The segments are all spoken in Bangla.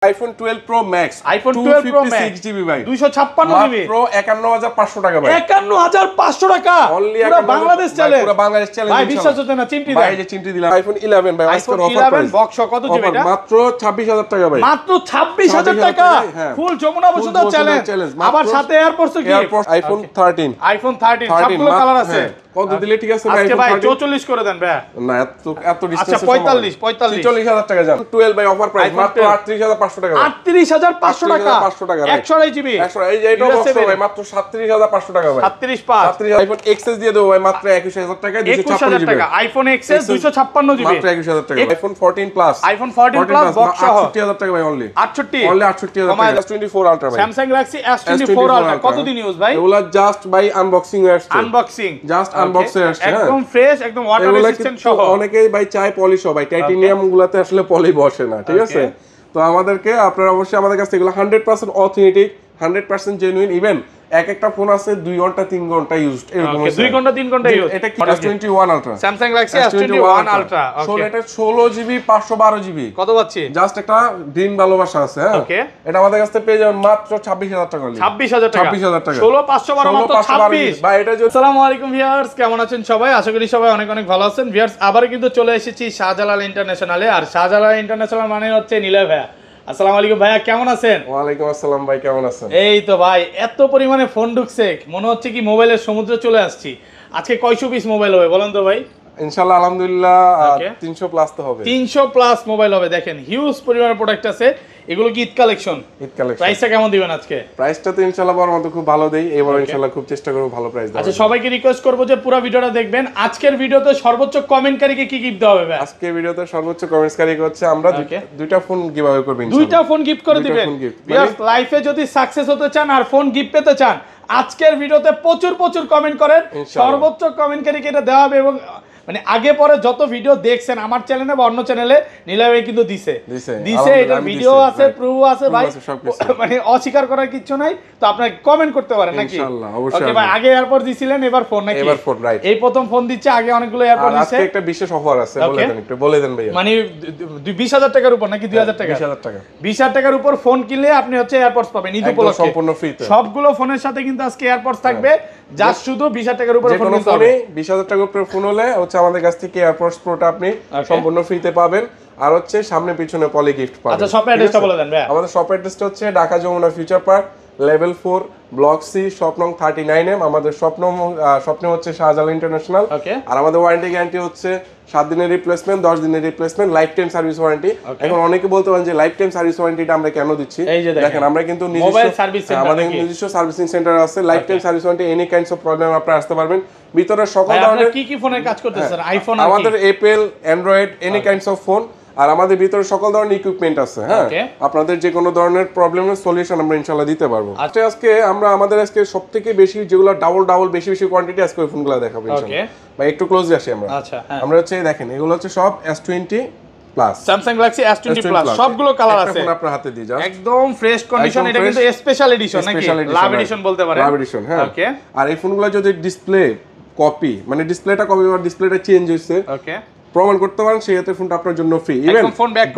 IPhone 12 pro max, iPhone 12 pro max 256 GB ভাই, 256 জিবি মাত্র 51500 টাকা ভাই। 51500 টাকা অনলি পুরো বাংলাদেশ চ্যালেঞ্জ, পুরো বাংলাদেশ চ্যালেঞ্জ ভাই বিশ্বাস হচ্ছে না। চিমটি ভাই, এই যে চিমটি দিলাম আইফোন 11 ভাই, আইফোন 11 বক্স কত জিবি এটা? মাত্র 26000 টাকা ভাই, মাত্র 26000 টাকা, ফুল যমুনা বসুন্ধরা চ্যালেঞ্জ। আবার সাথে এয়ারপোর্টস কি? আইফোন 13, আইফোন 13 সবগুলো কালার আছে। কত দিলে ঠিক আছে ভাই? আজকে ভাই 44 করে দেন ভাই। না এত ডিসকাউন্ট। আচ্ছা 45 44000 টাকা যান। 12 ভাই অফার প্রাইস মাত্র 38500 টাকা। 38500 টাকা 500 টাকা 128 জিবি 100। এই যে এটা বক্স ভাই মাত্র 37500 টাকা ভাই। 37500 আইফোন এক্সএস দিয়ে দেবো ভাই মাত্র 21000 টাকা, 256 জিবি টাকা। আইফোন এক্সএস 256 জিবি মাত্র 21000 টাকা। IPhone 14 plus, iPhone 14 plus box সহ 68000 টাকা ভাই অনলি। 68 টাকা। S24 আলট্রা ভাই, স্যামসাং গ্যালাক্সি S24 আলট্রা কতদিন ইউজ ভাই? এগুলা জাস্ট ভাই আনবক্সিং আসছে, আনবক্সিং জাস্ট আনবক্সিং আসছে, একদম ফ্রেশ, একদম ওয়াটার রেজিস্ট্যান্ট সহ। অনেকেই ভাই চাই পলিশ হবে, ভাই টাইটেনিয়াম গুলাতে আসলে পলি বসে না, ঠিক আছে? তো আমাদেরকে আপনারা অবশ্যই আমাদের কাছে এগুলো 100% অথেন্টিক, 100% জেনুইন। ইভেন এক একটা ফোন আছে 2 ঘন্টা 3 ঘন্টা ইউজড, এরকম 2 ঘন্টা 3 ঘন্টা ইউজ। এটা কি S21 ultra, Samsung Galaxy S21 ultra. Okay, এটা 16 জিবি 512 জিবি। কত পাচ্ছি? জাস্ট একটা গ্রিন ভালোবাসা আছে, হ্যাঁ ওকে। এটা আমাদের কাছে পেয়ে যাবেন মাত্র 26000 টাকা। 26000 টাকা, 26000 টাকা। 16512 মাত্র 26 ভাই। এটা যে আসসালামু আলাইকুম ভিউয়ার্স, কেমন আছেন সবাই? আশা করি সবাই অনেক অনেক ভালো আছেন। ভিউয়ার্স আবার কিন্তু চলে এসেছি শাহজালাল ইন্টারন্যাশনালে। আর শাহজালাল ইন্টারন্যাশনাল মানে হচ্ছে নীলা ভাইয়া। আসসালামু আলাইকুম ভাইয়া, কেমন আছেন? ওয়ালাইকুম আসসালাম ভাই, কেমন আছেন? এই তো ভাই, এত পরিমাণে ফোন ঢুকছে, মনে হচ্ছে কি মোবাইলের সমুদ্রে চলে আসছি। আজকে কয়শো পিস মোবাইল হবে বলেন তো ভাই? ইনশাআল্লাহ আলহামদুলিল্লাহ 300 প্লাস তো হবে। 300 প্লাস মোবাইল হবে। দেখেন হিউজ পরিমাণের প্রোডাক্ট আছে। এগুলো কি ঈদ কালেকশন? ঈদ কালেকশন। প্রাইসটা কেমন দিবেন আজকে? প্রাইসটা তো ইনশাআল্লাহ বড় মত খুব ভালো দেই, এবারে ইনশাআল্লাহ খুব চেষ্টা করব ভালো প্রাইস দেওয়ার। আচ্ছা, সবাইকে রিকোয়েস্ট করব যে পুরো ভিডিওটা দেখবেন। আজকের ভিডিওতে সর্বোচ্চ কমেন্টকারীকে কি গিফট দেওয়া হবে ভাই? আজকের ভিডিওতে সর্বোচ্চ কমেন্টসকারীকে হচ্ছে আমরা দুইটা ফোন গিভঅ্যাওয়ে করব ইনশাআল্লাহ। দুইটা ফোন গিফট করে দিবেন। ভিউয়ার্স লাইফে যদি সাকসেস হতে চান আর ফোন গিফট পেতে চান, আজকের ভিডিওতে প্রচুর প্রচুর কমেন্ট করেন, সর্বোচ্চ কমেন্টকারীকে এটা দেওয়া হবে। এবং মানে আগে পরে যত ভিডিও দেখছেন আমার চ্যানেলে বা অন্য চ্যানেলে, নীলাবে কিন্তু দিছে এটা ভিডিও আছে, প্রুফ আছে ভাই, মানে অস্বীকার করার কিছু নাই। তো আপনারা কমেন্ট করতে পারেন নাকি? ইনশাআল্লাহ অবশ্যই। ওকে ভাই, আগে এয়ারপড দিছিলেন, এবার ফোন নাকি? এবার ফোন, রাইট। এই প্রথম ফোন দিচ্ছে, আগে অনেকগুলো এয়ারপড দিছে। আজকে একটা বিশেষ অফার আছে, বলে দেন ভাইয়া। মানে 20000 টাকার উপর নাকি 2000 টাকা? 20000 টাকা। 20000 টাকার উপর ফোন কিনলে আপনি হচ্ছে এয়ারপডস পাবেন ঈদ উপলক্ষে সম্পূর্ণ ফ্রিতে। সবগুলো ফোনের সাথে কিন্তু আজকে এয়ারপডস থাকবে। জাস্ট শুধু 20000 টাকার উপর ফোন কিনতে হবে। 20000 টাকার উপর ফোন হলে হচ্ছে আমাদের কাছ থেকে এয়ারপডস প্রোটা আপনি সম্পূর্ণ ফ্রিতে পাবেন। আর হচ্ছে সামনে পিছনে পলি গিফট পাবেন। আচ্ছা, শপ অ্যাড্রেসটা বলে দেন ভাই। আমাদের শপ অ্যাড্রেসটা হচ্ছে Dhaka Jamuna future park, level 4, block C, shop নং 39M। আমাদের স্বপ্ন হচ্ছে শাহজালাল ইন্টারন্যাশনাল। আর আমাদের ওয়ারেন্টি গ্যারান্টি হচ্ছে 7 দিনের রিপ্লেসমেন্ট, 10 দিনের replacement, life time service warranty. এখন অনেকে বলতে পারেন যে লাইফ টাইম সার্ভিস ওয়ারেন্টিটা আমরা কেন দিচ্ছি? দেখেন আমরা কিন্তু আমাদের নিজস্ব সার্ভিসিং সেন্টার আছে। Life time service warranty, any kinds of problem আপনারা আসতে পারবেন। ভিতরে সকল ধরনের কি কি ফোনের কাজ করতেছেন? আইফোন, আমাদের Apple, Android, any kinds of phone. আর আমাদের ভিতরে সকল ধরনের ইকুইপমেন্ট আছে, হ্যাঁ। আপনাদের যে কোনো ধরনের প্রবলেমের সলিউশন আমরা ইনশাআল্লাহ দিতে পারবো। আজকে আমরা আমাদের সবথেকে বেশি যেগুলো ডাবল বেশি কোয়ান্টিটি আজকে ওই ফোনগুলো দেখাবো ইনশাআল্লাহ। ভাই একটু ক্লোজলি আসি আমরা। আচ্ছা, আমরা হচ্ছে দেখেন এগুলো হচ্ছে সব S20 plus, Samsung Galaxy S20 plus, সবগুলো কালার আছে। এখন আপনার হাতে দিয়ে যাও, একদম ফ্রেশ কন্ডিশন। এটা কিন্তু স্পেশাল এডিশন নাকি? লাভ এডিশন বলতে পারেন। লাভ এডিশন, হ্যাঁ। ওকে। আর এই ফোনগুলো যদি ডিসপ্লে কপি, মানে ডিসপ্লেটা কপি বা ডিসপ্লেটা চেঞ্জ হইছে, ওকে, প্রমাণ করতে পারেন, সেই ক্ষেত্রে ফোনটা আপনার জন্য ফ্রি। ইভেন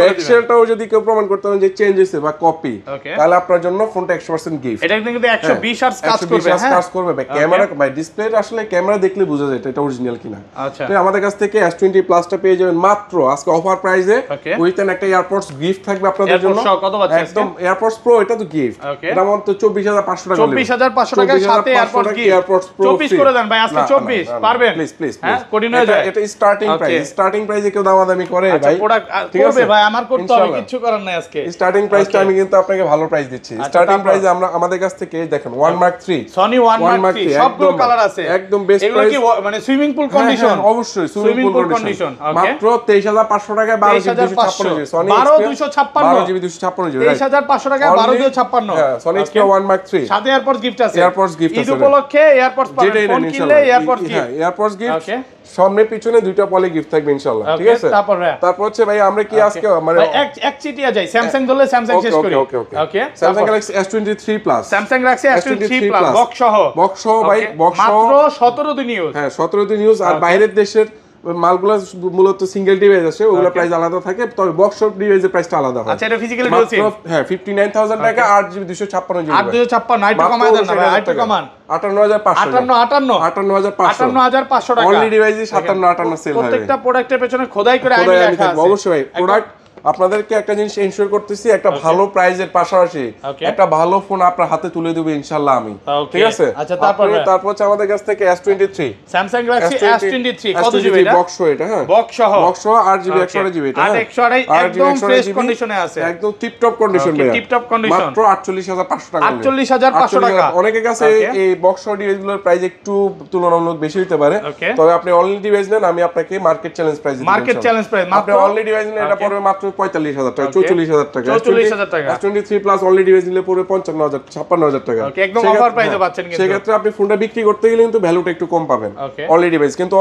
ব্যাকশেলটাও যদি কেউ প্রমাণ করতে পারেন যে চেঞ্জ হয়েছে বা কপি, তাহলে আপনার জন্য ফোনটা 100% গিফট। এটা কিন্তু 120 হার্জ কাজ করবে, হ্যাঁ কাজ করবে। ভাই ক্যামেরা, ভাই ডিসপ্লেটা আসলে ক্যামেরা দেখলে বোঝা যায় এটা অরিজিনাল কিনা। আচ্ছা, তো আমাদের কাছ থেকে S20 প্লাসটা পেয়ে যাবেন মাত্র আজকে অফার প্রাইসে, উইথ এন একটা এয়ারপডস গিফট থাকবে আপনাদের জন্য। একদম এয়ারপডস প্রো, এটা তো গিফট। এটা মাত্র 24500 টাকা। 24500 টাকার সাথে এয়ারপডস গিফট। এয়ারপডস প্রো 24 করে দেন ভাই, আজকে 24 পারবেন? প্লিজ হ্যাঁ, কন্টিনিউ হয়ে যায়। এটা স্টার্টিং প্রাইসে কেউ দামি করে ভাই, ঠিক আছে ভাই, আমার করতে হবে, কিছু করার নাই। আজকে স্টার্টিং প্রাইসটা আমি কিন্তু আপনাকে ভালো প্রাইস দিচ্ছি। স্টার্টিং প্রাইসে আমরা আমাদের কাছ থেকে দেখেন 1 Mark 3, Sony 1 Mark 3 সবগুলো কালার আছে, একদম বেস্ট প্রাইস। এগুলো কি মানে সুইমিং পুল কন্ডিশন? অবশ্যই সুইমিং পুল কন্ডিশন। মাত্র 23500 টাকায় 12256 জিবি Sony 12256 জিবি 23500 টাকায় 12256। হ্যাঁ, Sony Xperia 1 Mark 3 সাথে এয়ারপডস গিফট আছে। এয়ারপডস গিফট আছে, ঈদ উপলক্ষে এয়ারপডস পাবেন, ফোন কিনলে এয়ারপডস গিফট। হ্যাঁ, এয়ারপডস গিফট, সামনে পিছনে দুইটা পলি গিফট থাকবে ইনশাআল্লাহ, ঠিক আছে? তারপর হচ্ছে ভাই আমরা কি আজকে মানে এক চিটিয়া যাই, স্যামসাং ধরলে স্যামসাং শেষ করি। Okay, Samsung Galaxy S23 plus, Samsung Galaxy S23 plus box সহ ভাই, বক্স সহ মাত্র 17 দিন ইউজ। হ্যাঁ 17 দিন ইউজ। আর বাইরের দেশের মালগুলো মূলত সিঙ্গেল ডিভাইস আছে, ওগুলো প্রাইস আলাদা থাকে, তবে বক্স ডিভাইসের প্রাইসটা আলাদা হয়। আচ্ছা, এটা ফিজিক্যালি ডিউল সিম, হ্যাঁ 59000 টাকা 8GB 256 জিবি। 8256 আইটো কমায় দেন না ভাই, আইটো কমান 58500 টাকা অনলি ডিভাইসই 5758 সেল হয়। প্রত্যেকটা প্রোডাক্টের পেছনে খোদাই করে আইডি লেখা আছে। অবশ্যই ভাই, প্রোডাক্ট আপনাদেরকে একটা জিনিস এনশিওর করতেছি, একটা ভালো প্রাইজের পাশাপাশি একটা ভালো ফোন আপনার হাতে তুলে দেব ইনশাআল্লাহ আমি, ঠিক আছে? আচ্ছা, তারপর হচ্ছে আমাদের কাছ থেকে S23 Samsung Galaxy S23 কত জিবি এটা? বক্স এটা, হ্যাঁ বক্স সহ 8GB 128GB এটা, 828 একদম ফ্রেশ কন্ডিশনে আছে, একদম টিপ টপ কন্ডিশন ভাই, টিপ টপ কন্ডিশন, মাত্র 48500 টাকা। 48500 টাকা। অনেকের কাছে এই বক্স ডিভাইসগুলোর প্রাইস একটু তুলনামূলক বেশি হতে পারে, তবে আপনি অনলি ডিভাইস নেন, আমি আপনাকে মার্কেট চ্যালেঞ্জ প্রাইস দিচ্ছি। মার্কেট চ্যালেঞ্জ প্রাইস আপনি অনলি ডিভাইস নিলে এটা পড়বে মাত্র 45000 টাকা, 44000 টাকা। 44000 টাকা। S23 প্লাস অনলি ডিভাইস নিলে পড়বে 55000 56000 টাকা। ওকে, একদম অফার প্রাইসে পাচ্ছেন কিন্তু। সেই ক্ষেত্রে আপনি ফোনটা বিক্রি করতে গেলে কিন্তু ভ্যালুটা একটু কম পাবেন অনলি ডিভাইস, কিন্তু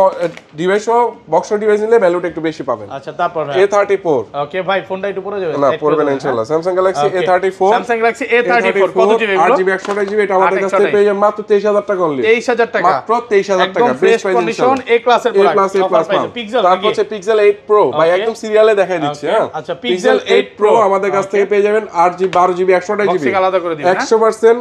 ডিভাইসও বক্স ডিভাইস নিলে ভ্যালুটা একটু বেশি পাবেন। আচ্ছা, তারপর A34। ওকে ভাই, ফোনটা একটু পরে যাবে না, পড়বে না ইনশাআল্লাহ। Samsung Galaxy A34, Samsung Galaxy A34 কত জিবি এগুলো? 8GB 128GB, এটা আমাদের কাছ থেকে পেয়ে যাবেন মাত্র 23000 টাকা অনলি। 23000 টাকা, মাত্র 23000 টাকা, একদম ফ্রেশ কন্ডিশন, এ ক্লাসের প্রোডাক্ট। পিক্সেল, তারপর হচ্ছে Pixel 8 Pro, ভাই একদম সিরিয়ালে দেখাই দিচ্ছি। হ্যাঁ, আচ্ছা, Pixel 8 Pro আমাদের কাছ থেকে পেয়ে যাবেন 8GB 12GB 128GB, আলাদা করে দিবেন 100%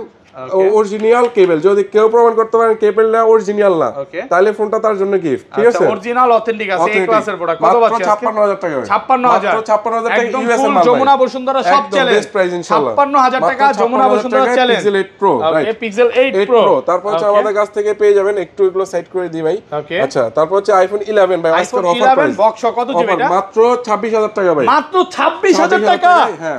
অরিজিনাল কেবল। যদি কেউ প্রমাণ করতে পারেন কেবল না অরিজিনাল না, তাহলে ফোনটা তার জন্য গিফট, ঠিক আছে? অরিজিনাল অথেন্টিক আছে, এই ক্লাসের প্রোডাক্ট। কত মাত্র বাচ্চা? 56000 টাকা। 56000, মাত্র 56000 টাকা একদম ইউএস এর ফুল মাল, যমুনা বসুন্ধরা সব চ্যালেঞ্জ, বেস্ট প্রাইস ইনশাআল্লাহ। 56000 টাকা Jamuna Bashundhara challenge. Pixel 8 Pro, okay, Pixel 8 Pro। তারপর হচ্ছে আমাদের কাছ থেকে পেয়ে যাবেন, একটু এগুলো সাইড করে দিই ভাই। আচ্ছা, তারপর হচ্ছে iPhone 11 ভাই, আজকের অফার প্রাইস বক্স কত জিবি এটা? মাত্র 26000 টাকা ভাই, মাত্র 26000 টাকা,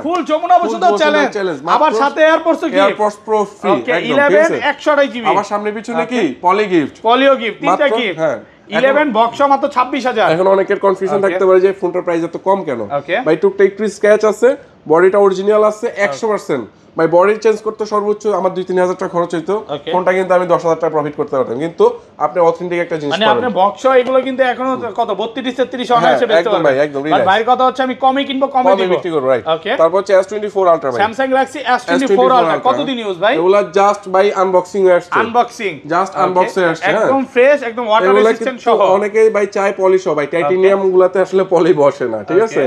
ফুল যমুনা বসুন্ধরা চ্যালেঞ্জ। আবার সাথে এয়ারপোর্টস কি? এয়ারপোর্টস প্রো ফ্রি একদম, 11 128GB। আবার সামনে পিছনে কি পলি গিফট, পলিও গিফট, তিনটা গিফট। হ্যাঁ, 11 বক্স মাত্র 26000। এখন অনেকের কনফিউশন থাকতে পারে যে ফোনটার প্রাইস এত কম কেন। ওকে ভাই, টুকটাক একটু স্ক্র্যাচ আছে, বডিটা অরিজিনাল আছে 100%। ভাই, বডি চেঞ্জ করতে সর্বোচ্চ আমার 2-3000 টাকা খরচ হইতো, ফোনটা কিন্তু আমি 10000 টাকা প্রফিট করতে পারতাম, কিন্তু আপনি অথেন্টিক একটা জিনিস মানে পাবেন। আপনি বক্স এগুলো কিন্তু এখনো কত 32 33 অনায়াসে বেচতে একদম পারবেন ভাই, একদম আর ভাইয়ের কথা হচ্ছে আমি কমে কিনবো, কমে দিব, বিক্রি করব, রাইট। ওকে, তারপর হচ্ছে S24 Ultra ভাই, Samsung Galaxy S24 Ultra কতদিন ইউজ ভাই? এগুলা জাস্ট ভাই আনবক্সিং এ আসছে, আনবক্সিং, জাস্ট আনবক্সে আসছে, একদম ফ্রেশ, একদম ওয়াটার রেজিস্ট্যান্ট সহ। অনেকেই ভাই চাই পলিশ হয়, ভাই টাইটেনিয়াম গুলাতে আসলে পলি বসে না, ঠিক আছে?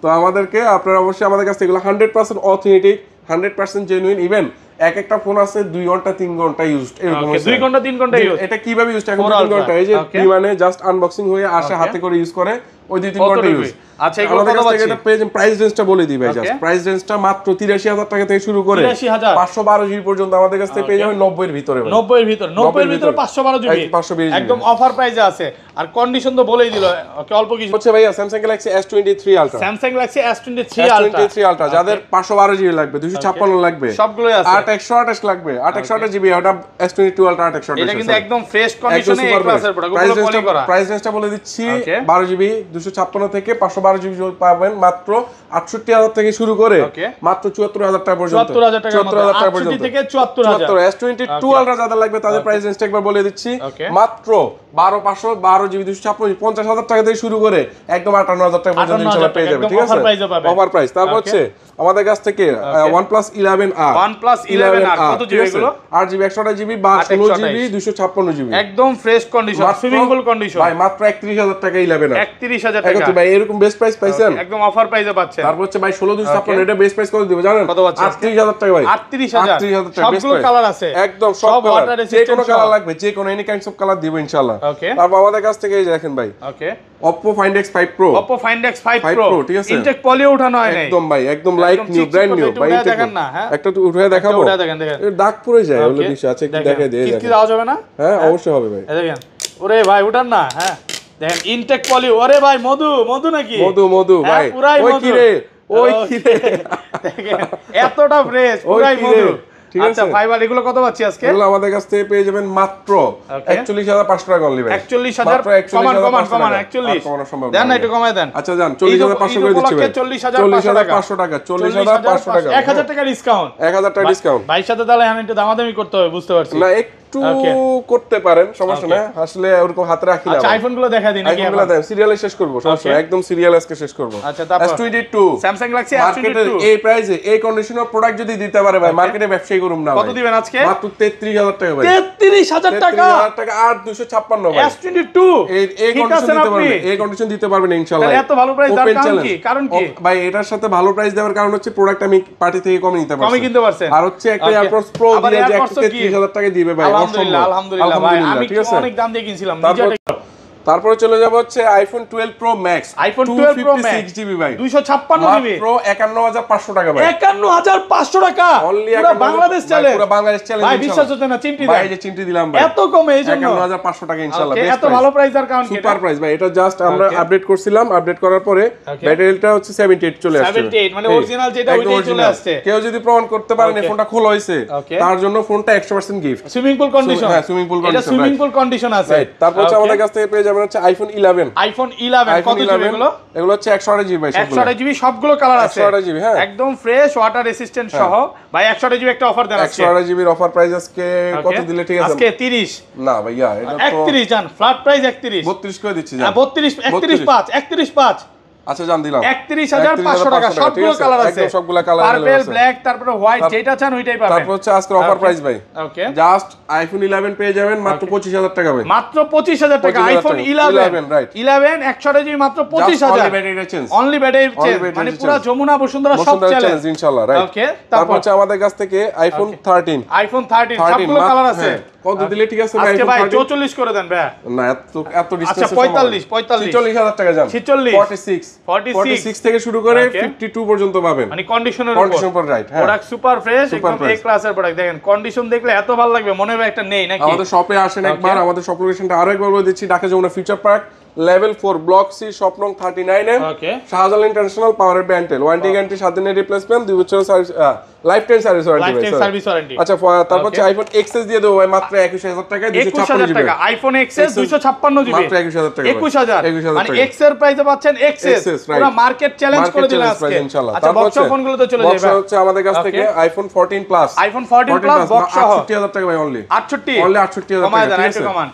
তো আমাদেরকে আপনারা অবশ্যই আমাদের কাছে এগুলো 100% অথেন্টিক, 100% জেনুইন। ইভেন এক একটা ফোন আছে 2 ঘন্টা 3 ঘন্টা ইউজড, এরকম 2 ঘন্টা 3 ঘন্টা ইউজ। এটা কিভাবে ইউজ? এখন 2 ঘন্টা, এই যে মানে জাস্ট আনবক্সিং হয়ে আসে, হাতে করে ইউজ করে, ওই 2-3 ঘন্টা ইউজ। আচ্ছা, এগুলো কত পাচ্ছি? এটা পেজ প্রাইস রেঞ্জটা বলে দিই ভাই, জাস্ট প্রাইস রেঞ্জটা মাত্র 83000 টাকা থেকে শুরু করে 512 জিবি পর্যন্ত আমাদের কাছ থেকে পেয়ে যাবেন 90 এর ভিতরে, 90 এর ভিতরে, 90 এর ভিতরে 512 জিবি, 520 একদম অফার প্রাইসে আছে। আর কন্ডিশন তো বলেই দিল, ওকে, অল্প কিছু হচ্ছে ভাইয়া Samsung Galaxy S23 Ultra, Samsung Galaxy S23 Ultra যাদের 512 জিবি লাগবে, 256 লাগবে, সবগুলোই আছে, 828 লাগবে, 828 জিবি, ওটা S22 Ultra 828। এটা কিন্তু একদম ফ্রেশ কন্ডিশনে এই ক্লাসের প্রোডাক্ট, গুলো পলি করা। প্রাইস রেঞ্জটা বলে দিচ্ছি, 12 জিবি 256 থেকে 512 জিবি পাবেন মাত্র 68000 থেকে শুরু করে মাত্র 74000 টাকা পর্যন্ত, 74000 টাকা পর্যন্ত, 68 থেকে 74000। S22 Ultra যাদের লাগবে তাদের প্রাইস রেঞ্জটা একবার বলে দিচ্ছি, মাত্র 12 জিবি 256 50000 টাকা থেকে শুরু করে একদম 58000 টাকা পর্যন্ত ইনশাআল্লাহ পেয়ে যাবেন, ঠিক আছে? Offer price. তারপর হচ্ছে আমাদের কাছ থেকে OnePlus 11R, OnePlus 11R কত জিবি এগুলো? 8GB 128GB বা 16GB 256GB, একদম fresh condition, swimming pool condition. ভাই, মাত্র 31000 টাকা 11R, 31000 টাকা ভাই, এরকম বেস্ট প্রাইস পাইছেন, একদম অফার প্রাইসে পাচ্ছেন। তারপর হচ্ছে ভাই 16256, এটা বেস্ট প্রাইস কত দিব জানেন? কত পাচ্ছেন? 38000 টাকা ভাই, 38000 টাকা, সবগুলো কালার আছে, একদম সব কালার, যে কোনো কালার লাগবে, যে কোনো এনি কাইন্ডস অফ কালার দিব ইনশাআল্লাহ। তারপর আমাদের কাছ থেকে এই যে দেখেন ভাই, ওকে, Oppo Find X5 Pro, Oppo Find X5 Pro, ঠিক আছে? ইনটেক পলিও উঠানো হয় নাই, একদম ভাই, একদম লাইক নিউ, ব্র্যান্ড নিউ ভাই। দেখেন না, হ্যাঁ, একটা উঠে দেখাবো, দেখেন এর দাগ পড়ে যায়, ওগুলো বিষয় আছে, একটু দেখাই দেই। কি দেওয়া যাবে না? হ্যাঁ, অবশ্যই হবে ভাই। দেখেন, ওরে ভাই উঠান না, হ্যাঁ, দেখেন ইনটেক পলিও, ওরে ভাই মধু নাকি? মধু ভাই, ওই কি রে, ওই কি রে, দেখেন এতটা ফ্রেশ, পুরাই মধু। ঠিক আছে, ফাইবার এগুলো কত পাচ্ছি আজকে? এগুলো আমাদের কাছ থেকে পেয়ে যাবেন মাত্র 41500 টাকা অনলি ভাই। 41000 কমান 41 দেন না, একটু কমায় দেন। আচ্ছা জান, 40500 করে দিচ্ছি ভাই, 40500 টাকা, 40500 টাকা, 1000 টাকা ডিসকাউন্ট, 1000 টাকা ডিসকাউন্ট। ভাইয়ের সাথে তাহলে একটু দামাদামি করতে হবে, বুঝতে পারছি না, একটু করতে পারেন, সমস্যা না, আসলে ওরকম হাতে রাখি না। আচ্ছা আইফোন গুলো দেখা দিন নাকি? আইফোনগুলো দেন, সিরিয়ালে শেষ করব, সমস্যা না, একদম সিরিয়াল আজকে শেষ করব। আচ্ছা তারপর S22 Samsung Galaxy মার্কেটের S22 এই প্রাইসে এই কন্ডিশনের প্রোডাক্ট যদি দিতে পারে ভাই, মার্কেটে ব্যবসায়ী করুম না। কত দিবেন আজকে? মাত্র 33000 টাকা ভাই। 33000 টাকা? 33000 টাকা আর 256 ভাই। S22 এই কন্ডিশন দিতে পারবেন, এই কন্ডিশন দিতে পারবেন ইনশাআল্লাহ। তাহলে এত ভালো প্রাইস দেওয়ার কারণ কি? কারণ কি ভাই? এটার সাথে ভালো প্রাইস দেওয়ার কারণ হচ্ছে প্রোডাক্ট আমি পার্টি থেকে কমে নিতে পারছি, কমে কিনতে পারছেন। আর হচ্ছে একটা এয়ারপডস প্রো দিয়ে যে 33000 টাকা দিবে ভাই, আলহামদুলিল্লাহ আলহামদুলিল্লাহ ভাই, আমি অনেক দাম দিয়ে কিনছিলাম নিজে। তারপরে চলে যাব হচ্ছে iPhone 12 pro max, iPhone 12 pro max 256 GB ভাই, 256 জিবি, মাত্র 51500 টাকা ভাই। 51500 টাকা অনলি পুরো বাংলাদেশ চ্যালেঞ্জ, পুরো বাংলাদেশ চ্যালেঞ্জ ভাই বিশ্বাস হচ্ছে না, চিমটি ভাই, যে চিমটি দিলাম ভাই, এত কমে এইজন্য 51500 টাকা ইনশাআল্লাহ। এত ভালো প্রাইস আর কারণ কি? সুপার প্রাইস ভাই, এটা জাস্ট আমরা আপডেট করছিলাম, আপডেট করার পরে ব্যাটারিটা হচ্ছে 78 চলে আসছে, 78 মানে অরিজিনাল যেটা ওইটাই চলে আসছে। কেউ যদি প্রমাণ করতে পারেন এই ফোনটা খোলা হইছে, তার জন্য ফোনটা 100% গিফট, সুইমিং পুল কন্ডিশন। হ্যাঁ সুইমিং পুল কন্ডিশন, এটা সুইমিং পুল কন্ডিশন আছে। তারপর হচ্ছে আমাদের কাছ থেকে পেয়ে যাবেন হচ্ছে আইফোন 11, আইফোন 11 কত জিবি এগুলো? এগুলো হচ্ছে 128 জিবি ভাই, 128 জিবি সবগুলো কালার আছে, 128 জিবি, হ্যাঁ একদম ফ্রেশ ওয়াটার রেসিস্ট্যান্ট সহ। ভাই 128 জিবি একটা অফার দেন আজকে। 128 জিবির অফার প্রাইস আজকে কত দিলে ঠিক আছে? আজকে 30 না ভাইয়া, এটা তো 31 জান, ফ্ল্যাট প্রাইস 31, 32 করে দিচ্ছি জান। 32 31.5 আচ্ছা জান দিলাম 31500 টাকা, সবগুলো কালার আছে, একদম সবগুলো কালার পার্পল ব্ল্যাক তারপরে হোয়াইট, যেটা চান ওইটাই পাবেন। তারপর হচ্ছে আজকে অফার প্রাইস ভাই, ওকে জাস্ট আইফোন 11 পেয়ে যাবেন মাত্র 25000 টাকা ভাই, মাত্র 25000 টাকা। আইফোন 11 রাইট 11 128 জিবি মাত্র 25000, অনলি ব্যাটারি চেঞ্জ, মানে পুরো যমুনা বসুন্ধরা সব চ্যালেঞ্জ ইনশাআল্লাহ। রাইট ওকে তারপর হচ্ছে আমাদের কাছ থেকে আইফোন 13, আইফোন 13 সবগুলো কালার আছে। কত দিলে ঠিক আছে আজকে ভাই 44 করে দেন ভাই। না এত ডিসটেন্স, আচ্ছা 45 46000 টাকা জান, 46 থেকে শুরু করে 52 পর্যন্ত পাবেন, মানে কন্ডিশনের উপর। রাইট হ্যাঁ, প্রোডাক্ট সুপার ফ্রেশ, একদম এ ক্লাসের প্রোডাক্ট। দেখেন কন্ডিশন দেখলে এত ভালো লাগবে, মনে হবে একটা নেই নাকি। আমাদের শপে আসেন একবার, আমাদের শপ লোকেশনটা আরো একবার বলে দিচ্ছি, Dhaka Jamuna future park level 4 block C shop নং 39M, শাহজালাল ইন্টারন্যাশনাল পাওয়ার ব্যান্টেল, ওয়ারেন্টি গ্যারান্টি 7 দিনের রিপ্লেসমেন্ট, 2 বছরের service, life time service warranty. আচ্ছা তারপর হচ্ছে আইফোন এক্সএস দিয়ে দেবো ভাই মাত্র 21000 টাকায়, 256 জিবি আইফোন এক্সএস 256 জিবি মাত্র 21000 টাকা, 21000 মানে এক্স এর প্রাইসে পাচ্ছেন এক্সএস, পুরো মার্কেট চ্যালেঞ্জ করে দিলাম আজকে ইনশাআল্লাহ। আচ্ছা বক্স ফোনগুলো তো চলে যাবে। বক্স হচ্ছে আমাদের কাছ থেকে iPhone 14 plus, iPhone 14 plus box সহ 68000 টাকা ভাই, অনলি 68000 টাকা, ঠিক আছে। কমান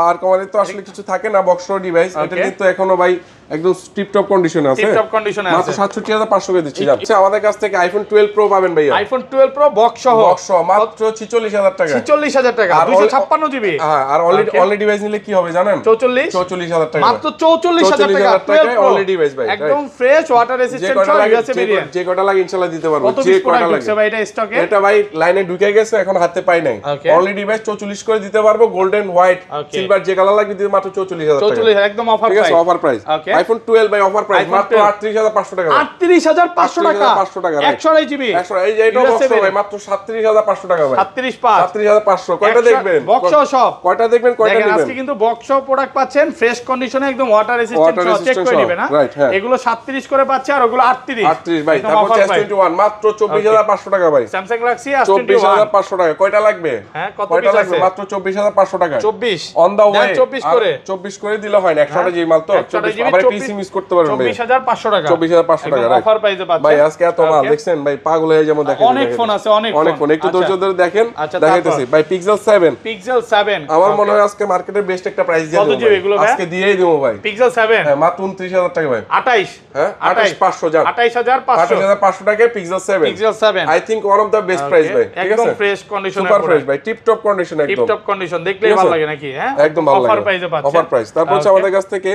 আর কমালে তো আসলে কিছু থাকে না, বক্স ডিভাইস এটা কিন্তু এখনো ভাই একদম টিপ টপ কন্ডিশনে আছে, টিপ টপ কন্ডিশনে আছে, মাত্র 67500 করে দিচ্ছি। আচ্ছা আমাদের কাছ থেকে আইফোন 12 প্রো পাবেন ভাই, আইফোন 12 প্রো বক্স সহ মাত্র 46000 টাকা, 46000 টাকা 256 জিবি। হ্যাঁ আর অনলি ডিভাইস নিলে কি হবে জানেন? 44000 টাকা, মাত্র 44000 টাকা অনলি ডিভাইস ভাই, একদম ফ্রেশ ওয়াটার রেসিস্ট্যান্ট সহ ইউএসএ ভেরিয়েন্ট। যে কটা লাগে ইনশাআল্লাহ দিতে পারবো, যে কটা লাগে ভাই এটা স্টকে, এটা ভাই লাইনে ঢুকে গেছে, এখন হাতে পাই নাই। অনলি ডিভাইস 44 করে দিতে পারবো, গোল্ডেন হোয়াইট সিলভার যে কালার লাগে দিতে মাত্র 44000 টাকা, 44000 একদম offer price, offer price. IPhone 12 ভাই অফার প্রাইস মাত্র 38500 টাকা, 38500 টাকা, 128 জিবি, এই যে এটা বক্স ভাই মাত্র 37500 টাকা ভাই, 37500 কয়টা দেখবেন? বক্স সব কয়টা দেখবেন, কয়টা নেবেন নেবেন? আজকে কিন্তু বক্স প্রোডাক্ট পাচ্ছেন ফ্রেশ কন্ডিশনে, একদম ওয়াটার রেসিস্ট্যান্ট সহ চেক করে নেবেন না। এগুলো 37 করে পাচ্ছে আর ওগুলো 38 ভাই। তারপর S21 মাত্র 24500 টাকা ভাই, Samsung Galaxy S21 24500 টাকা, কয়টা লাগবে? হ্যাঁ কত কয়টা পিস লাগবে? আছে? মাত্র 24500 টাকা, 24 অন দা ওয়ে, 24 করে দিলে হয় না, 100 জিবি মাল তো, 128 আবার পিসি মিস করতে পারবেন ভাই, 24500 টাকা, 24500 টাকা অফার প্রাইসে পাচ্ছেন ভাই। আজকে এত মাল দেখছেন ভাই, পাগল হয়ে যাবো। দেখেন অনেক ফোন আছে, অনেক ফোন, একটু ধৈর্য ধরে দেখেন, দেখাইতেছি ভাই। পিক্সেল 7 আমার মনে হয় আজকে মার্কেটের বেস্ট একটা প্রাইস দিয়ে দেব ভাই, আজকে দিয়েই দেব ভাই। পিক্সেল 7 হ্যাঁ মাত্র 29000 টাকা ভাই, 28 হ্যাঁ 28500 জান, 28500 টাকায় pixel 7 I think one of the best price ভাই, ঠিক আছে। একদম ফ্রেশ কন্ডিশন, সুপার ফ্রেশ ভাই, টিপ টপ কন্ডিশন, একদম টিপ টপ কন্ডিশন, দেখলেই ভালো লাগে নাকি? হ্যাঁ একদম ভালো লাগে, অফার প্রাইসে পাচ্ছেন, অফার প্রাইস। তারপর হচ্ছে আমাদের কাছ থেকে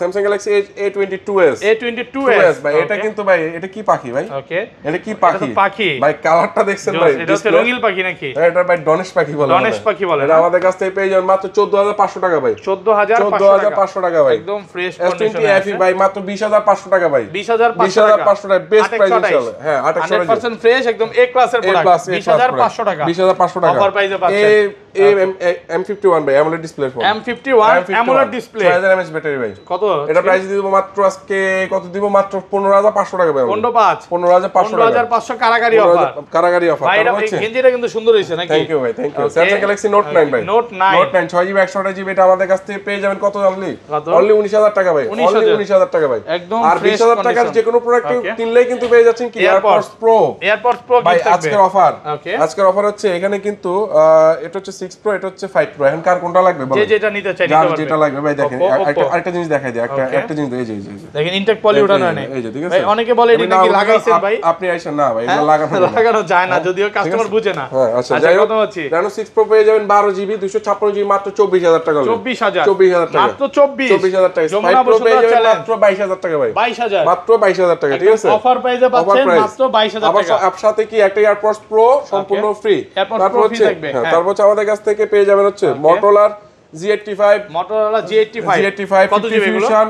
Samsung Galaxy A22s ভাই, এটা কিন্তু ভাই এটা কি পাখি ভাই? ওকে এটা কি পাখি ভাই? কালারটা দেখছেন ভাই, এটা হচ্ছে রঙিন পাখি নাকি? এটা ভাই ডনেশ পাখি বলে, ডনেশ পাখি বলে। এটা আমাদের কাছ থেকে পেয়ে যাবেন মাত্র 14500 টাকা ভাই, 14500 টাকা ভাই, একদম ফ্রেশ কন্ডিশন S20 ভাই মাত্র 20500 টাকা ভাই, 20500 টাকা বেস্ট প্রাইস ইনশাআল্লাহ। হ্যাঁ 100% ফ্রেশ, একদম এ ক্লাসের প্রোডাক্ট, 20500 টাকা, 20500 টাকা অফার প্রাইসে পাচ্ছেন। M51 ভাই, AMOLED display phone, M51 AMOLED display, 6000 mAh battery ভাই, কত এটা প্রাইস দিব মাত্র আজকে কত দিব মাত্র 15500 টাকা ভাই 15500 কারাগারি অফার কারাগারি অফার ভাই এটা গেঞ্জিটা কিন্তু সুন্দর হইছে নাকি থ্যাংক ইউ ভাই thank you Samsung Galaxy Note 9 ভাই Note 9 6GB 128GB এটা আমাদের কাছ থেকে পেয়ে যাবেন কত জানলি অনলি 19000 টাকা ভাই অনলি 19000 টাকা ভাই একদম আর 20000 টাকার যে কোনো প্রোডাক্ট কিনলেই কিন্তু পেয়ে যাচ্ছেন কি AirPods Pro ভাই আজকের অফার হচ্ছে এখানে কিন্তু এটা হচ্ছে 6 Pro এটা হচ্ছে 5 Pro এখন কার কোনটা লাগবে বলেন যে যেটা নিতে চাই নিতে পারবে যেটা লাগবে ভাই দেখেন আরেকটা জিনিস দেখাই দিই একটা জিনিস এই যে দেখেন ইনটেক পলি উঠানো নেই এই যে ঠিক আছে ভাই অনেকে বলে এটা নাকি লাগাইছেন ভাই আপনি আইছেন না ভাই এটা লাগানো যায় না যদিও কাস্টমার বুঝে না আচ্ছা যাই হোক Reno 6 Pro পেয়ে যাবেন 12GB 256GB মাত্র 24000 টাকা 24000 টাকা মাত্র 24000 টাকা 5 Pro পেয়ে যাবেন মাত্র 22000 টাকা ভাই 22000 মাত্র 22000 টাকা ঠিক আছে অফার প্রাইসে পাচ্ছেন মাত্র 22000 টাকা আবার সাথে কি একটা AirPods Pro সম্পূর্ণ ফ্রি তারপর হচ্ছে তারপর হচ্ছে আমাদের কাছ থেকে পেয়ে যাবেন হচ্ছে Motorola G85 কত জিবি এগুলো Fusion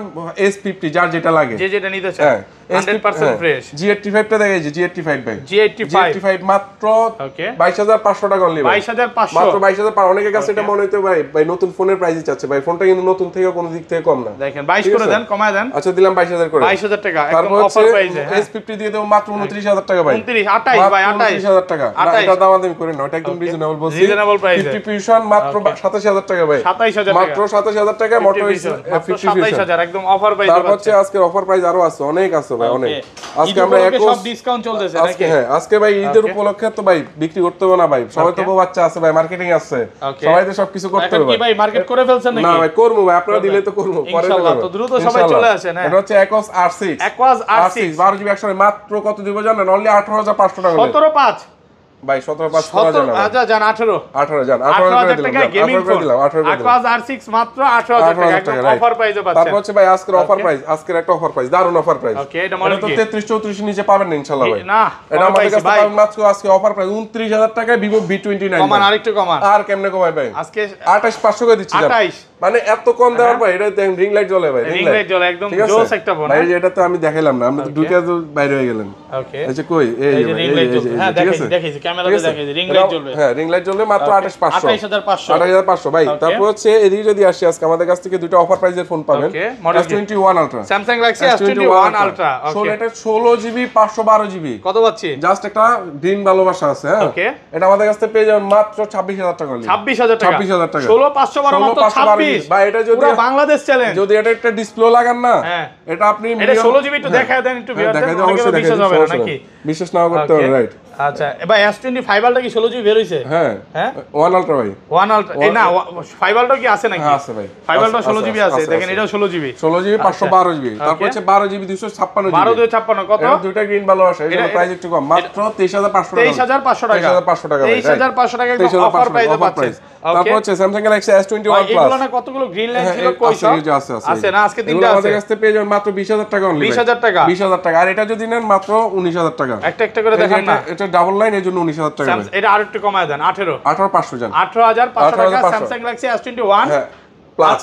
S50 যার যেটা লাগে যে যেটা নিতে চান 100% ফ্রেশ G85 টা দেখেন যে G85 ভাই G85 মাত্র 22500 টাকা অনলি 22500 মাত্র 22000 অনেকের কাছে এটা মনে হইতো ভাই নতুন ফোনের প্রাইসই চাচ্ছে ভাই ফোনটা কিন্তু নতুন থেকে কোনো দিক থেকে কম না দেখেন 22 করে দেন কমায় দেন আচ্ছা দিলাম 22000 করে 22000 টাকা একদম অফার প্রাইসে S50 দিয়ে দেব মাত্র 29000 টাকা ভাই 29 ভাই 29000 টাকা না এটা দাম আমি করে না এটা একদম রিজনেবল বলছি রিজনেবল প্রাইসে 50 Fusion মাত্র 27000 টাকা ভাই 27000 টাকা মাত্র 27000 টাকা Motorola 50 27000 একদম অফার প্রাইসে তারপর হচ্ছে আজকে অফার প্রাইস আরো আছে অনেক আছে ভাই অনেক আজকে আমরা সব ডিসকাউন্ট চলতেছে নাকি আজকে ভাই ঈদের উপলক্ষে তো ভাই বিক্রি করতে হবে না ভাই সবাই তো বাচ্চা আছে ভাই মার্কেটিং আছে সবাই তো সবকিছু করতে হবে ভাই মার্কেট করে ফেলছেন নাকি না ভাই করব ভাই আপনারা দিলে তো করব পরে ইনশাআল্লাহ তো দ্রুত সবাই চলে আসেন হ্যাঁ এটা হচ্ছে Aquos R6 12GB 100 মাত্র কত দিব জানেন অনলি 18500 টাকা 175 ভাই 17 আচ্ছা জান 18 জান 18 টাকা গেমিং ফোন Aquos R6 মাত্র 18000 টাকা একদম অফার প্রাইসে পাচ্ছেন তারপর হচ্ছে ভাই আজকের অফার প্রাইস আজকের একটা অফার প্রাইস দারুন অফার প্রাইস ওকে এটা মডেল কি 33 34 এর নিচে পাবেন না ইনশাআল্লাহ ভাই না এটা আমাদের কাছে পাবেন মাত্র আজকে অফার প্রাইস 29000 টাকায় Vivo V29 কমান আরেকটু কমান আর কেমনে কমাই ভাই আজকে 28500 করে দিচ্ছি 28 মানে এত কম দেওয়ার পর এটা দেখেন রিং লাইট জ্বলে ভাই রিং লাইট জ্বলে একদম জোস একটা ফোন ভাই এটা তো আমি দেখাইলাম না আমরা দুইটা তো বাইরে হয়ে গেলেন ওকে আচ্ছা কই এই রিং লাইট জ্বলে হ্যাঁ দেখাইছি ক্যামেরাতে দেখাইছি রিং লাইট জ্বলবে হ্যাঁ রিং লাইট জ্বলবে মাত্র 28500 28500 ভাই তারপর হচ্ছে এদিকে যদি আসি আজকে আমাদের কাছ থেকে দুটো অফার প্রাইসের ফোন পাবেন S21 Ultra Samsung Galaxy S21 Ultra ওকে এটা 16GB 512GB কত পাচ্ছি জাস্ট একটা গ্রিন ভালোবাসা আছে হ্যাঁ ওকে এটা আমাদের কাছ থেকে পেয়ে যাবেন মাত্র 26000 টাকা 26000 টাকা 26000 টাকা 16512 মাত্র 26 ভাই এটা যদি পুরো বাংলাদেশ চ্যালেঞ্জ যদি এটা একটা ডিসপ্লে লাগান না এটা আপনি এটা 16GB একটু দেখায় দেন একটু ভিউয়ারদের বিশ্বাস হবে না নাকি বিশ্বাস নাও করতে হবে রাইট আচ্ছা এবার S25 Ultra কি 16GB বের হইছে হ্যাঁ 1 Ultra ভাই 1 Ultra এই না 5 Ultra কি আছে নাকি হ্যাঁ আছে ভাই 5 Ultra 16GB আছে দেখেন এটাও 16GB 512GB তারপর হচ্ছে 12GB 256GB 1256 কত এটা দুইটা গ্রিন ভালোবাসা এর প্রাইস একটু কম মাত্র 23500 টাকা 23500 টাকা 23500 টাকা একদম অফার প্রাইসে পাচ্ছেন তারপর হচ্ছে Samsung Galaxy S21 Plus এগুলো না কতগুলো গ্রিন লাইন ছিল কইছো আছে না আজকে তিনটা আছে আমাদের কাছে পেয়ে যাবেন মাত্র 20000 টাকা অনলি 20000 টাকা 20000 টাকা আর এটা যদি নেন মাত্র 19000 টাকা একটা করে দেখান না এটা ডাবল লাইন এর জন্য 19000 টাকা এটা আরেকটু কমায় দেন 18500 জান 18500 টাকা Samsung Galaxy S21 প্লাস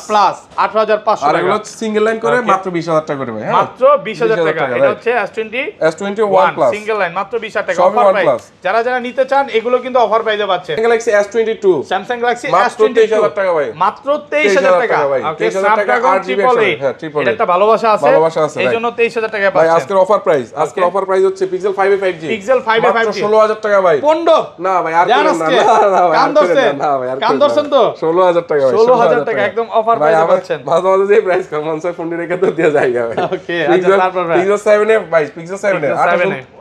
18500 আর এগুলো সিঙ্গেল লাইন করে মাত্র 20000 টাকা করে ভাই হ্যাঁ মাত্র 20000 টাকা এটা হচ্ছে S21 প্লাস সিঙ্গেল লাইন মাত্র 20000 টাকা অফার প্রাইস যারা নিতে চান এগুলো কিন্তু অফার প্রাইসে পাচ্ছেন Galaxy S22 Samsung Galaxy মাত্র S22 23000 টাকা ভাই মাত্র 23000 টাকা ওকে Snapdragon 888 হ্যাঁ এটা একটা ভালোবাসা আছে এইজন্য 23000 টাকা পাচ্ছেন ভাই আজকের অফার প্রাইস হচ্ছে Pixel 5a 5G Pixel 5a 5G 16000 টাকা ভাই পন্ডো না ভাই আর না ভাই কান দর্শন তো 16000 টাকা ভাই 16000 টাকা একদম অফার প্রাইসে পাচ্ছেন মাঝে মাঝে যে প্রাইস কম আছে ফোন রেখে তো দেয়া যায় ভাই ওকে আচ্ছা তারপর ভাই Pixel 7 এ ভাই Pixel 7 এ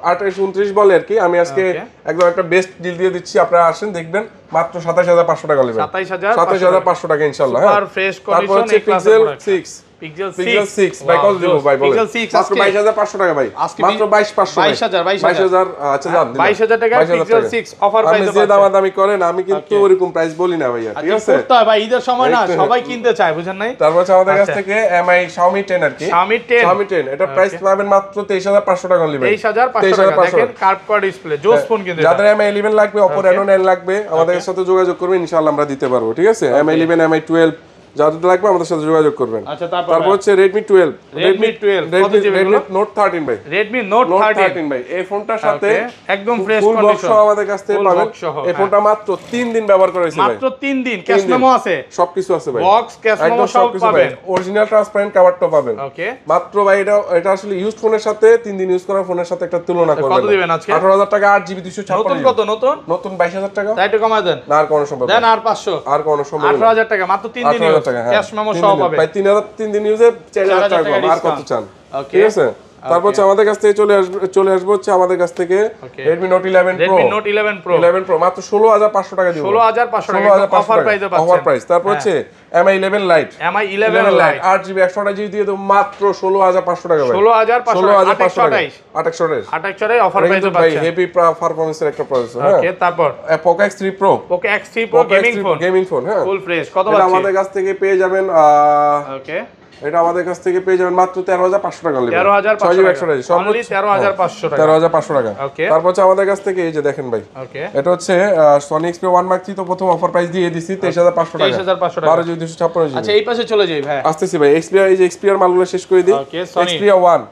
2829 বলে আর কি আমি আজকে একদম একটা বেস্ট ডিল দিয়ে দিচ্ছি আপনারা আসেন দেখবেন মাত্র 27500 টাকা নেবেন 27500 টাকা ইনশাআল্লাহ হ্যাঁ super fresh condition Pixel 6 Pixel 6 ভাই কত দিব ভাই বলেন মাত্র 22500 টাকা ভাই মাত্র 22000 আচ্ছা জান 22000 টাকা Pixel 6 অফার প্রাইসে আপনি যে দামাদামি করেন আমি কিন্তু ওরকম প্রাইস বলি না ভাইয়া ঠিক আছে করতে হয় ভাই ঈদের সময় না সবাই কিনতে চায় বুঝেন নাই তারপর আমাদের কাছ থেকে MI Xiaomi 10 আর কি Xiaomi 10 এটা প্রাইস পাবেন মাত্র 23500 টাকা নেবেন 23500 টাকা দেখেন কার্ভ করা ডিসপ্লে জোস ফোন কিন্তু যাদের MI 11 লাগবে Oppo Reno 9 লাগবে আমাদের সাথে যোগাযোগ করবেন ইনশাআল্লাহ আমরা দিতে পারবো ঠিক আছে MI 11 MI 12 যাদের লাগবে আমাদের সাথে যোগাযোগ করবেন। আচ্ছা তারপর হচ্ছে Redmi 12 Redmi 12 কত জিবি Redmi Note 13 ভাই, Redmi Note 13 ভাই। এই ফোনটার সাথে একদম ফ্রেশ ফুল বক্স কন্ডিশন আমাদের কাছ থেকে পাবেন। এই ফোনটা মাত্র 3 দিন ব্যবহার করা হয়েছে ভাই, মাত্র 3 দিন। ক্যাশ মেমো আছে, সবকিছু আছে ভাই, বক্স ক্যাশ মেমো সব পাবেন, অরিজিনাল ট্রান্সপারেন্ট কভারটা পাবেন। ওকে মাত্র ভাই এটা আসলে ইউজড ফোনের সাথে 3 দিন ইউজ করা ফোনের সাথে একটা তুলনা করবেন। কত দিবেন আজকে? 18000 টাকা 8GB 256 নতুন কত? নতুন 22000 টাকা। তাই একটু কমায় দেন, না আর কোন সম্ভব দেন আর 500, আর কোন সম্ভব 18000 টাকা মাত্র 3 দিন ইউজ, ক্যাশ মেমো সব পাবেন ভাই। 3 দিন ইউজে 4000 টাকা কম, আর কত চান? ঠিক আছে। তারপর হচ্ছে আমাদের কাছ থেকে চলে আসবে হচ্ছে আমাদের কাছ থেকে Redmi Note 11 Pro, Redmi Note 11 Pro মাত্র 16500 টাকা দিব, 16500 টাকা অফার প্রাইসে পাচ্ছেন, অফার প্রাইস। তারপর হচ্ছে MI 11 Lite, 8GB 128GB দিয়ে দেব মাত্র 16500 টাকা ভাই, 16500 2828 অফার প্রাইসে ভাই। পাচ্ছেন, হেভি পারফরম্যান্সের একটা প্রসেসর। ওকে। তারপর Poco X3 Pro, Poco X3 Pro gaming phone, হ্যাঁ ফুল ফ্রেশ। কত এটা পাচ্ছেন? আমাদের কাছ থেকে পেয়ে যাবেন ওকে, এটা আমাদের কাছ থেকে পেয়ে যাবেন মাত্র 13500 টাকা লিখে, 13500 অনলি 13500 টাকা, 13500 টাকা। ওকে। তারপর হচ্ছে আমাদের কাছ থেকে এই যে দেখেন ভাই, ওকে, এটা হচ্ছে Sony Xperia 1 Mark III, তো প্রথম অফার প্রাইস দিয়ে দিছি 23500 টাকা, 23500 টাকা, 12GB 256GB। আচ্ছা এই পাশে চলে যাই ভাই, আসতেছি ভাই। Xperia, এই যে Xperia মালগুলো শেষ করে দিই। ওকে, Sony Xperia 1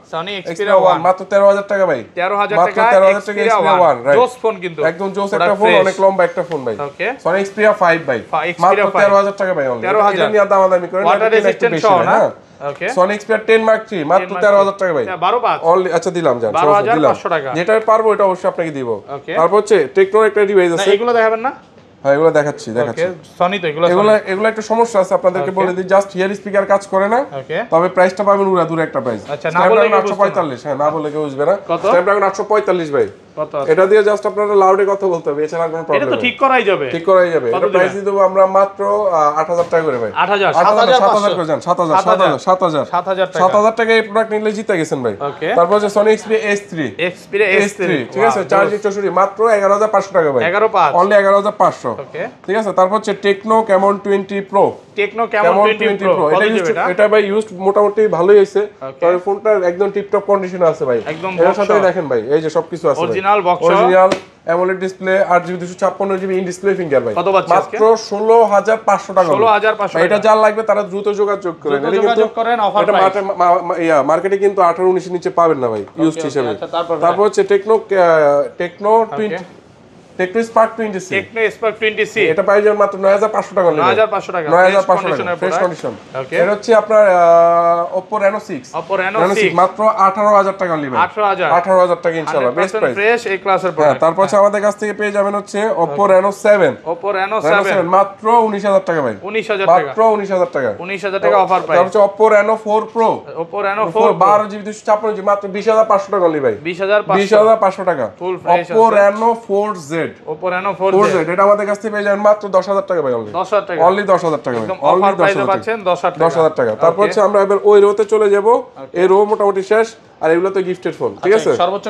Xperia 1 মাত্র 13000 টাকা ভাই, 13000 মাত্র টাকা 13000 টাকা Xperia Xperia 1, রাইট। জোস ফোন কিন্তু একদম জোস একটা ফোন, অনেক লম্বা একটা ফোন ভাই। ওকে, Sony Xperia 5 ভাই, মাত্র 13000 টাকা ভাই, অনলি 13000 এটা নিয়ে দামাদামি করেন, ওয়াটার এটা একটু রেজিস্ট্যান্ট বেশি সহ ভাই, না? হ্যাঁ। ওকে, Sony Xperia 10 Mark III মাত্র 13000 টাকা ভাই, 12 অনলি। আচ্ছা দিলাম, জান 12500 টাকা, যেটা পারবো এটা অবশ্যই আপনাকে দিব। ওকে। তারপর হচ্ছে টেকনোর একটা ডিভাইস না আছে, এগুলো দেখাবেন না? হ্যাঁ এগুলো দেখাচ্ছি। ওকে, সনি তো এগুলো এগুলো একটা সমস্যা আছে, আপনাদেরকে বলে দিই। জাস্ট হিয়ার স্পিকার কাজ করে না, ওকে। তবে প্রাইসটা পাবেন উড়া দূরে একটা প্রাইস। আচ্ছা, না বলে কেউ বুঝবে না। 845, হ্যাঁ না বলে কেউ বুঝবে না। কত? Snapdragon 845 ভাই, কত? এটা দিয়ে জাস্ট আপনারা লাউডে কথা বলতে হবে, এছাড়া কোনো এটা প্রবলেম তো নেই। ঠিক করাই যাবে, ঠিক করাই যাবে। কত এটা দিবেন? প্রাইস দিয়ে দেবো আমরা মাত্র 8000 টাকা করে ভাই, 8000 7000 করে যান, 7000 7000 টাকা এই প্রোডাক্ট নিলে জিতে গেছেন ভাই। ওকে। তারপর হচ্ছে Sony Xperia S3, ঠিক আছে, 4GB মাত্র 11500 টাকা ভাই, 11500 অনলি 11500। ওকে, ঠিক আছে। তারপর হচ্ছে Tecno Camon 20 Pro, Tecno Camon 20 Pro এটা ইউজ, এটা ভাই ইউজ মোটামুটি ভালোই হয়েছে, Okay. তবে ফোনটা একদম টিপটপ কন্ডিশনে আছে ভাই, একদম এর box সাথে সহ। দেখেন ভাই, এই যে সবকিছু আছে Original box সহ। Original AMOLED display, 8GB 256GB in display finger ভাই, কত পাচ্ছি আজকে? মাত্র 16500 টাকা, 16500 ভাই। এটা যার লাগবে তারা দ্রুত যোগাযোগ করেন, দ্রুত এটা কিন্তু যোগাযোগ করেন, offer এটা price। মার্কেটে কিন্তু 18-19 এর নিচে পাবেন না ভাই ইউজ হিসেবে। আচ্ছা, তারপর হচ্ছে Tecno Spark 20C, Tecno Spark 20C এটা পাই যাবেন মাত্র 9500 টাকা, 9500 টাকা, 9500 টাকা ফ্রেশ কন্ডিশন। ওকে। এটা হচ্ছে আপনার Oppo Reno 6, Oppo Reno 6 মাত্র 18000 টাকা নিবেন, 18000 টাকা ইনশাআল্লাহ, বেস্ট প্রাইস। ফ্রেশ এই ক্লাসের হ্যাঁ। প্রোডাক্ট। তারপর হচ্ছে আমাদের কাছ থেকে পেয়ে যাবেন হচ্ছে Oppo Reno 7, Oppo Reno 7 মাত্র 19000 টাকা ভাই, 19000 টাকা, মাত্র 19000 টাকা, 19000 টাকা অফার তারপর প্রাইস। হচ্ছে Oppo Reno 4 Pro, Oppo Reno 4 12GB 256GB মাত্র 20500 টাকা নিবে ভাই, 20500 20500 টাকা। Full fresh Oppo আছে। Reno 4Z, Oppo Reno 4Z 4Z এটা আমাদের কাছ থেকে পেয়ে যাবেন মাত্র 10000 টাকা ভাই, অনলি 10000 টাকা, অনলি 10000 টাকা ভাই, একদম অনলি অফার প্রাইসে 10000 টাকা, পাচ্ছেন 10000 টাকা। 10000 টাকা। তারপর হচ্ছে আমরা এবার ওই রোতে চলে যাব, এই রো মোটামুটি শেষ, আর এগুলো তো গিফটেড ফোন, ঠিক আছে, সর্বোচ্চ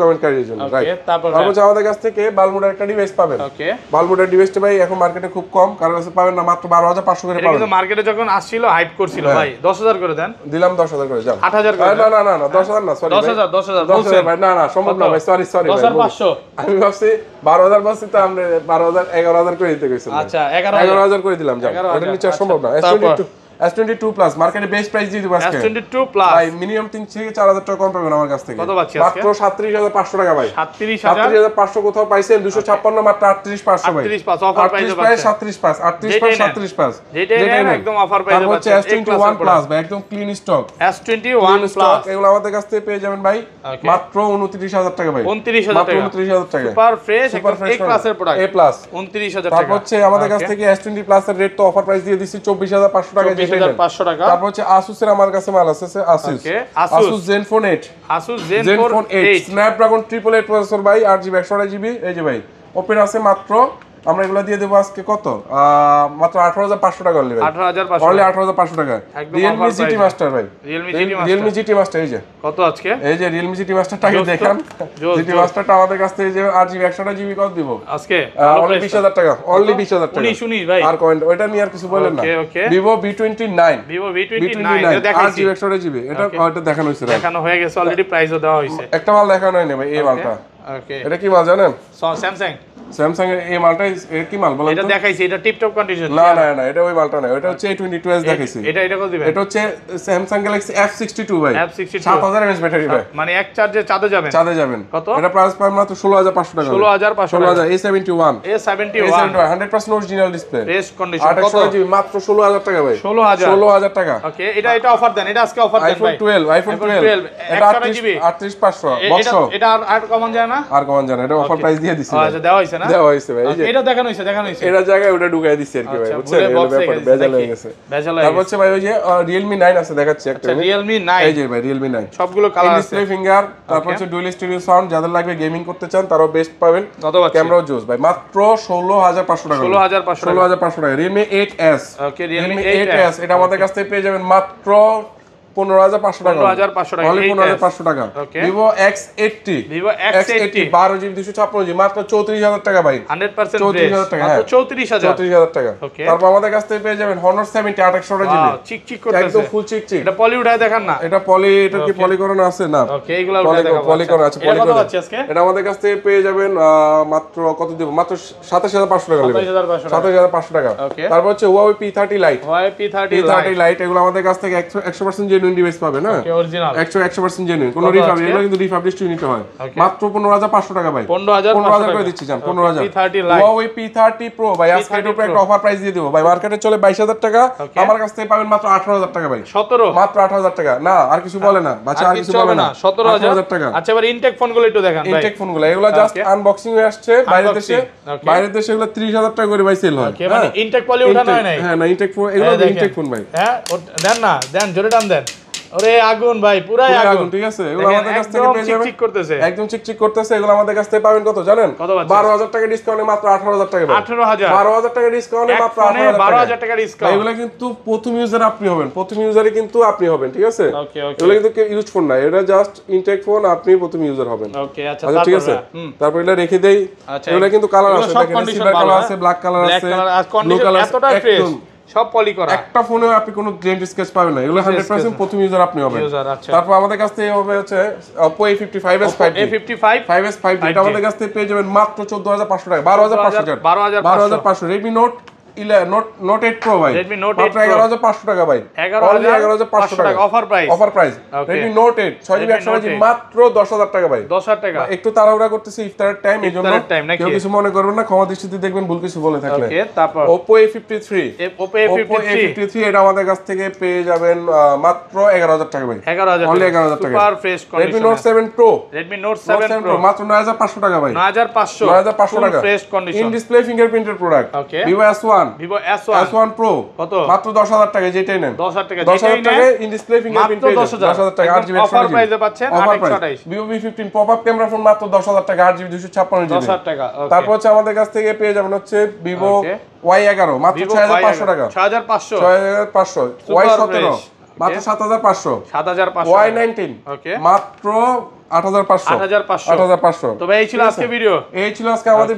কমেন্টকারীর জন্য, ওকে। রাইট। তারপর হচ্ছে আমাদের কাছ থেকে বালমুডার একটা ডিভাইস পাবেন, ওকে, বালমুডার ডিভাইসটা ভাই এখন মার্কেটে খুব কম, কারণ কাছে পাবেন না, মাত্র 12500 করে এটা পাবেন। কিন্তু মার্কেটে যখন আসছিল হাইপ করছিল ভাই, 10000 করে দেন, দিলাম 10000 করে, যান 8000 করে না 10000 না, সরি 10000 10000 ভাই, না সম্ভব না ভাই, সরি 10500 আমি ভাবছি 12000 বলছি তো, আমরা 12000 11000 করে দিতে কইছিলাম। আচ্ছা 11000 করে দিলাম, যান 11000 এটা নিচে সম্ভব না। S22 প্লাস মার্কেটে বেস্ট প্রাইস দিয়ে দিব আজকে, S22 প্লাস ভাই মিনিমাম 3 থেকে 4000 টাকা কম পাবেন আমার কাছ থেকে, কত পাচ্ছি আজকে? মাত্র 37500 টাকা ভাই, 37500 কোথাও পাইছেন, 256 মাত্র 38500 ভাই, 38500 অফার প্রাইসে পাচ্ছেন, 38500 যেটাই নেন একদম অফার প্রাইসে তারপর হচ্ছে পাচ্ছেন। S21 প্লাস ভাই, একদম ক্লিন স্টক, S21 প্লাস এগুলো আমাদের কাছ থেকে পেয়ে যাবেন ভাই মাত্র 29000 টাকা ভাই, 29000 মাত্র টাকা, 29000 টাকা, সুপার ফ্রেশ সুপার একদম এ ক্লাসের প্রোডাক্ট, A প্লাস। 29000 তারপর টাকা। হচ্ছে আমাদের কাছ থেকে S20 প্লাস এর রেট তো অফার প্রাইস দিয়ে দিচ্ছি 24500 টাকা, 24500 টাকা। তারপর হচ্ছে Asus এর আমার কাছে মাল আছে, Asus Asus Zenfone 8, Asus Zenfone 8 Snapdragon 888 processor ভাই, 8GB 128GB, এই যে ভাই ওপেন আছে মাত্র, আমরা এগুলো দিয়ে দেবো আজকে কত, মাত্র 18500 টাকা অনলি ভাই, 18500 অনলি 18500 টাকা। একদম Realme offer GT price। Master ভাই, Realme GT Master, এই যে কত আজকে, এই যে Realme GT Masterটাকে দেখান, GT Masterটা আমাদের কাছ থেকে যে 8GB 128GB কত দিব আজকে, অনলি 20000 টাকা, অনলি 20000 টাকা, 19 ভাই, আর কয়েন ওইটা নিয়ে আর কিছু বলেন না। ওকে, Vivo V29, Vivo V29 এটা দেখাইছি, 8GB 128GB, এটা ওইটা দেখানো হয়েছে, দেখানো হয়ে গেছে অলরেডি, প্রাইসও দেওয়া হয়েছে। একটা মাল দেখানো হয়নি ভাই, এই মালটা, ওকে, এটা কি মাল জানেন? স্যামসাং স্যামসাং এর এই মালটা এর কি মাল বলেন এটা তো? দেখাইছি, এটা টিপটপ কন্ডিশন। না না না, এটা ওই মালটা না, এটা হচ্ছে A22s দেখাইছি। এটা কত দিবেন? এটা হচ্ছে Samsung Galaxy F62 ভাই, F62 7000 mAh ব্যাটারি ভাই, মানে এক চার্জে চাঁদে যাবেন। চাঁদে যাবেন। কত? এটা প্রাইস পাবেন মাত্র 16500 টাকা। 16500 16000 A71 A71 100% original display, fresh condition. কত? 8GB মাত্র 16000 টাকা ভাই। 16000 টাকা। ওকে, এটা অফার দেন, এটা আজকে অফার দেন আইফোন ভাই। 12 এটা 38500 বক্স। এটা আর কমন যায় না? আর কমান জানা, এটা অফার প্রাইস দিয়ে দিছি। আচ্ছা, দেওয়া হইছে না? দেওয়া হইছে ভাই, এই যে এটা দেখানো হইছে। এটা জায়গায় ওটা ঢুকাই দিছি আর কি ভাই, আচ্ছা, বুঝছেন? ভুলে এই box এ ব্যাপার গেছে, বেজাল হয়ে নাকি? গেছে। বেজাল হয়ে তারপর গেছে। হচ্ছে ভাই ওই যে Realme 9 আছে, দেখাচ্ছি একটা আচ্ছা, মিনিট। Realme 9 এই যে ভাই Realme 9 সবগুলো কালার আছে। ডিসপ্লে ফিঙ্গার, তারপর হচ্ছে ডুয়াল স্টুডিও সাউন্ড, যাদের লাগবে গেমিং করতে চান তারাও বেস্ট পাবেন। কত পাচ্ছেন? ক্যামেরাও জোস ভাই, মাত্র 16500 টাকা। 16500 টাকা। 16500 টাকা। Realme 8s, ওকে, Realme 8s এটা আমাদের কাছ থেকে পেয়ে যাবেন মাত্র 15500 টাকা। 15500 টাকা। only 15500 টাকা। ওকে। Vivo X80, Vivo X80 12GB 256GB মাত্র 34000 টাকা ভাই। 100% 34000 টাকা, মাত্র হ্যাঁ। 34000 34000 টাকা। ওকে। তারপর আমাদের কাছ থেকে পেয়ে যাবেন Honor 70 828GB, ওয়াও, চিকচিক করতেছে। একদম ফুল চিকচিক। এটা পলি উঠায় দেখান না। এটা পলি, এটা কি পলি করানো আছে না? ওকে, এইগুলা উঠায় দেখাবো। পলি করা আছে, এটা পলি কত করা। পাচ্ছি আজকে? এটা আমাদের কাছ থেকে পেয়ে যাবেন মাত্র কত দিব, মাত্র 27500 টাকা নেবেন। 27500 টাকা। 27500 টাকা। ওকে। তারপর হচ্ছে Huawei P30 Lite, Huawei P30 P30 Lite এগুলো আমাদের কাছ থেকে 100% জেনুইন ডিভাইস পাবেন, হ্যাঁ। ওকে, অরিজিনাল 100% জেনুইন, কোনো কত রিফাব, আজকে? এগুলো কিন্তু রিফাবলিশড নিতে হয়। ওকে। মাত্র 15500 টাকা ভাই। 15500 করে দিচ্ছি জান, 15000। P30 Lite। Huawei P30 Pro ভাই, আজকে এর উপরে একটা অফার প্রাইস দিয়ে দেব ভাই। মার্কেটে চলে 22000 টাকা, ওকে। আমার কাছ থেকে পাবেন মাত্র 18000 টাকা ভাই। 17 মাত্র 18000 টাকা। না আর কিছু বলে না বাচ্চা, আর কিছু বলে না। 17000 টাকা। আচ্ছা, এবার ইনটেক ফোনগুলো একটু দেখান ভাই। ইনটেক ফোনগুলো এগুলো জাস্ট ওকে। আনবক্সিং হয়ে আসছে বাইরের দেশে। ওকে। বাইরের দেশে এগুলো 30000 টাকা করে ভাই সেল হয়। ওকে, মানে ইনটেক পলি উঠানো হয় নাই? হ্যাঁ না, ইনটেক ফোন, এগুলো এই দেখেন। ইনটেক ফোন ভাই। হ্যাঁ, দেন না, দেন জোরে টান দেন। ওরে আগুন ভাই, পুরাই পুরো আগুন। আগুন, ঠিক আছে? এগুলো দেখেন, আমাদের কাছ থেকে একদম পেয়ে যাবেন, চিকচিক করতেছে। একদম চিকচিক করতেছে। এগুলো আমাদের কাছ থেকে পাবেন কত জানেন? কত পাচ্ছেন? 12000 টাকা ডিসকাউন্টে মাত্র 18000 টাকা ভাই। 18000 12000 টাকা ডিসকাউন্টে মাত্র 18000 12000 টাকা ডিসকাউন্ট। এগুলো কিন্তু প্রথম ইউজার আপনি হবেন, প্রথম ইউজারে কিন্তু আপনি হবেন, ঠিক আছে? ওকে, ওকে। এগুলো কিন্তু ইউজ ফোন না, এটা জাস্ট ইনটেক ফোন, আপনি প্রথম ইউজার হবেন। ওকে, আচ্ছা, আচ্ছা ঠিক আছে। তারপর এটা রেখে দেই। আচ্ছা, এগুলো কিন্তু কালার এগুলো আছে, সব দেখেন condition সিলভার ভালো, কালার হ্যাঁ? আছে, ব্ল্যাক কালার ব্ল্যাক আছে, কালার আর ব্লু কন্ডিশন কালার এতটা ফ্রেশ, সব পলি করা। একটা ফোনে আপনি কোনো ডেন্ট স্কেচ পাবেন না, এগুলো 100% প্রথম ইউজার আপনি হবেন। User, আচ্ছা। তারপর আমাদের কাছ থেকে হবে হচ্ছে Oppo A55s 5G, A55 5s 5G এটা আমাদের কাছ থেকে পেয়ে যাবেন মাত্র 14500 টাকা, 12500 12500 Redmi Note 8 Pro ভাই, Redmi Note 8 মাত্র 11500 টাকা ভাই, 11500 টাকা offer price. Offer price. Okay. Redmi Note 8 6GB Redmi Note 128GB 8 মাত্র 10000 টাকা ভাই। 10000 টাকা। একটু তাড়াহুড়া করতেছি ইফতারের টাইম, এজন্য ইফতারের time নাকি? কেউ কিছু মনে করবেন না, ক্ষমা দৃষ্টিতে দেখবেন ভুল কিছু বলে থাকলে। ওকে, তারপর Oppo A53 Oppo A53 এটা আমাদের কাছ থেকে পেয়ে যাবেন মাত্র 11000 টাকা ভাই। 11000 Only 11000 টাকা। Super fresh Redmi condition. Note 7 Pro Redmi Note 7 Pro মাত্র 9500 টাকা ভাই। 9500 9500 টাকা। Fresh condition. In display fingerprinted product. Okay. Vivo S1 Vivo S1 Pro কত? মাত্র 10000 টাকা, যেটাই নেন 10000 টাকা, 10000 যেটাই টাকা নেন, ইন ডিসপ্লে ফিঙ্গারপ্রিন্ট মাত্র পেয়ে 10000 10000 টাকা 8GB অফার প্রাইসে পাচ্ছেন 828। Vivo V15 popup camera phone মাত্র 10000 টাকা 8GB 256GB 10000 টাকা। ওকে, তারপর হচ্ছে আমাদের কাছ থেকে পেয়ে যাবেন হচ্ছে Vivo Okay. Y11 মাত্র Vivo 6500 টাকা, 6500 6500 Super Y17 fresh. মাত্র 7500 7500 Y19 ওকে, মাত্র 8500 8500 8500 তো ভাই এই ছিল আজকে ভিডিও। এই ছিল আজকে আমাদের